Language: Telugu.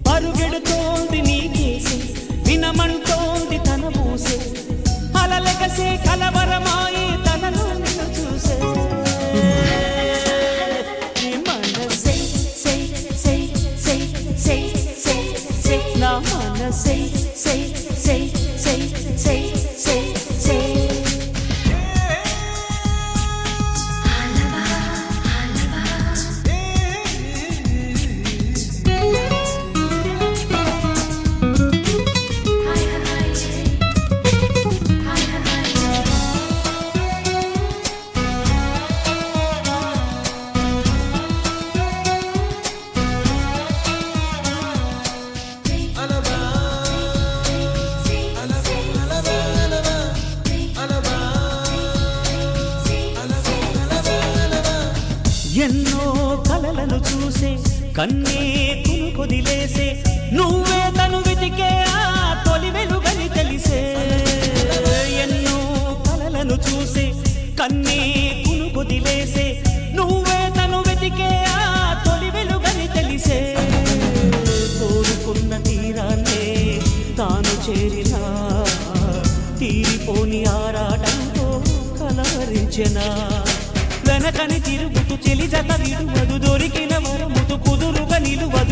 పరుగెడుతోంది నీకేసి వినమంటోంది తన మూసే అలలెగసే కలవరమాయి తనలో నిన్ను చూసే మనసే నా మనసే ఎన్నో కలలను చూసే కన్నే కొదిలేసే నువ్వే తను వెతికే ఆ తొలి వెలుగని తెలిసే ఎన్నో కలలను చూసే కన్నే కొదిలేసే నువ్వే తను వెతికే ఆ తొలి వెలుగని తెలిసే కోరుకున్న తీరాన్నే తాను చేరినా తీరిపోని ఆరాటంతో కలవరించెనా వెనకని తిరుగుతూ చెలి జత విడువదు దొరికిన వరముతు కుదురుగా నిలువదు